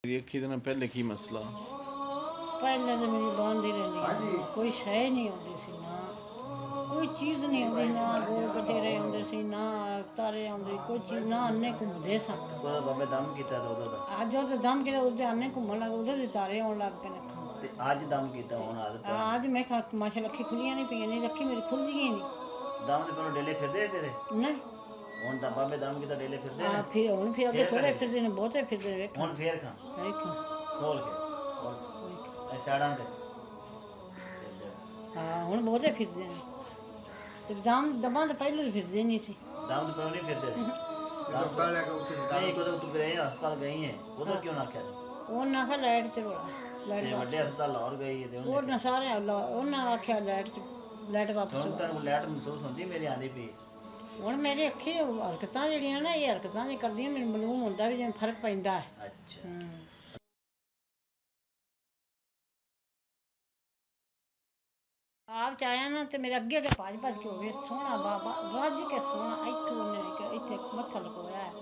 ਵੇਖੀ ਤੇ ਨਾ ਪਹਿਲੇ ਕੀ ਮਸਲਾ ਪਹਿਲੇ ਤਾਂ ਮੇਰੀ ਬਾਂਦੀ ਰਹਿੰਦੀ ਕੋਈ ਸ਼ੈ ਨਹੀਂ ਆਉਂਦੀ ਸੀ ਨਾ ਕੋਈ ਚੀਜ਼ ਨਹੀਂ ਆਉਂਦੀ ਨਾ ਗੋਲ ਕਚੇਰੇ ਆਉਂਦੇ ਸੀ ਨਾ ਤਾਰੇ ਆਉਂਦੇ ਕੋਈ ਚੀਜ਼ ਨਾ ਅੰਨੇ ਘੁੰਮਦੇ ਸਨ ਉਹਦਾ ਬਾਬੇ ਦਮ ਕੀਤਾ ਤਾਂ ਉਦੋਂ ਦਾ ਅੱਜ ਉਹ ਤੇ ਦਮ ਕਿਤੇ ਉਹਦੇ ਅੰਨੇ ਘੁੰਮਣ ਲੱਗ ਉਹਦੇ ਦੇ ਤਾਰੇ ਆਉਣ ਲੱਗ ਪਏ ਨੇ ਤੇ ਅੱਜ ਦਮ ਕੀਤਾ ਹੁਣ ਆਦਤ ਅੱਜ ਮੈਂ ਖਾ ਮਾਸ਼ਾ ਅੱਖੀ ਖੁੱਲੀਆਂ ਨਹੀਂ ਪਈਆਂ ਨਹੀਂ ਅੱਖੀ ਮੇਰੀ ਖੁੱਲ ਗਈ ਨਹੀਂ ਦਮ ਦੇ ਪਹਿਲਾਂ ਡੇਲੇ ਫਿਰਦੇ ਤੇਰੇ ਨਹੀਂ ਹੁਣ ਤਾਂ ਬਾਬੇ ਦਮ ਕੀਤਾ ਡੇਲੇ ਫਿਰਦੇ ਆ ਫਿਰ ਹੁਣ ਫਿਰ ਅੱਗੇ ਥੋੜੇ ਫਿਰਦੇ ਨੇ ਬਹੁਤੇ ਫਿਰਦੇ ਨੇ ਵੇਖ ਹੁਣ ਫੇਰ ਖਾਂ ਵੇਖ ਖੋਲ ਕੇ ਐ ਸਾੜਾਂ ਤੇ ਹਾਂ ਹੁਣ ਬਹੁਤੇ ਫਿਰਦੇ ਨੇ ਤੇ ਦਮਾਂ ਤਾਂ ਪਹਿਲਾਂ ਹੀ ਫਿਰਦੇ ਨਹੀਂ ਸੀ ਦਮ ਦੇ ਪਹਿਲਾਂ ਨਹੀਂ ਫਿਰਦੇ ਨਹੀਂ ਕਦੋਂ ਤੂੰ ਗਏ ਹਸਪਤਾਲ ਗਈ ਹੈ ਉਦੋਂ ਕਿਉਂ ਨਾ ਆਖਿਆ ਉਹ ਨਾ ਖਾ ਲਾਈਟ ਚਲੋੜਾ ਲਾਈਟ ਤੇ ਵੱਡੇ ਹਸਪਤਾਲ ਲਾਹੌਰ ਗਈ ਹੈ ਤੇ ਉਹ ਨਾ ਸਾਰੇ ਉਹਨਾਂ ਆਖਿਆ ਲਾਈਟ ਵਾਪਸ ਹੁਣ ਤੈਨੂੰ ਲੈਟ ਮਹਿਸੂਸ ਹੁੰਦੀ ਮੇਰੀ ਆਂਦੀ ਪਈ ਹੁਣ ਮੇਰੇ ਅੱਖੀ ਹਰਕਤਾਂ ਜਿਹੜੀਆਂ ਨਾ ਇਹ ਹਰਕਤਾਂ ਜੇ ਕਰਦੀਆਂ ਮੈਨੂੰ ਮਾਲੂਮ ਹੁੰਦਾ ਵੀ ਜਿਵੇਂ ਫਰਕ ਪੈਂਦਾ ਹੈ ਅੱਛਾ ਆਪ ਚ ਆਇਆ ਨਾ ਤੇ ਮੇਰੇ ਅੱਗੇ ਭੱਜ ਕੇ ਹੋਵੇ ਸੋਹਣਾ ਬਾਬਾ ਰੱਜ ਕੇ ਸੋਹਣਾ ਇੱਥੋਂ ਉਹਨੇ ਇੱਥੇ ਮੱਥਾ ਲਗਾਇਆ ਹੈ।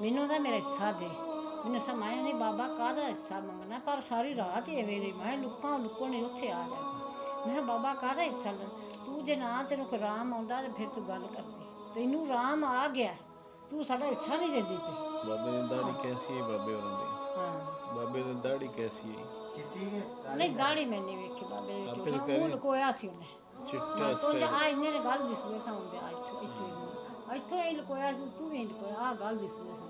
ਮੈਨੂੰ ਤਾਂ ਮੇਰਾ ਹਿੱਸਾ ਦੇ ਮੈਨੂੰ ਸਮਾਇਆ ਨਹੀਂ ਬਾਬਾ ਕਾਹਦਾ ਹਿੱਸਾ ਮੰਗਣਾ ਪਰ ਸਾਰੀ ਰਾਤ ਹੀ ਮੇਰੀ ਮੈਂ ਲੁੱਕਾਂ ਨਹੀਂ ਉੱਥੇ ਆ ਜਾ ਮੈਂ ਕਿਹਾ ਬਾਬਾ ਕਾਹਦਾ ਹਿੱਸਾ ਲੈ ਤੂੰ ਜੇ ਨਾ ਤੈਨੂੰ ਕੋਈ ਰਾਮ ਆਉਂਦਾ ਤੇ ਫਿਰ ਤੂੰ ਗੱਲ ਕਰਦੀ ਤੈਨੂੰ ਰਾਮ ਆ ਗਿਆ ਤੂੰ ਸਾਡਾ ਹਿੱਸਾ ਨਹੀਂ ਦਿੰਦੀ ਪਈ ਬਾਬੇ ਦੀ ਦਾੜੀ ਕੈਸੀ ਹੈ ਬਾਬੇ ਹੋਰਾਂ ਦੀ ਹਾਂ ਬਾਬੇ ਦੀ ਦਾੜੀ ਕੈਸੀ ਹੈ ਨਹੀਂ ਦਾੜੀ ਮੈਂ ਨਹੀਂ ਵੇਖੀ ਬਾਬੇ ਆਪੇ ਤਾਂ ਦੀ ਉਹ ਲੁਕੋਇਆ ਸੀ ਉਹਨੇ ਚਿੱਟਾ ਤੂੰ ਆ ਇਹਨੇ ਨੇ ਗੱਲ ਦਿਸਦੇ ਸਾਂ ਹੁੰਦੇ ਇੱਥੋਂ ਹੀ ਲੁਕੋਇਆ ਸੀ ਤੂੰ ਵੀ ਲੁਕੋਇਆ ਆ ਗੱਲ ਦਿਸਦੇ ਸਾਂ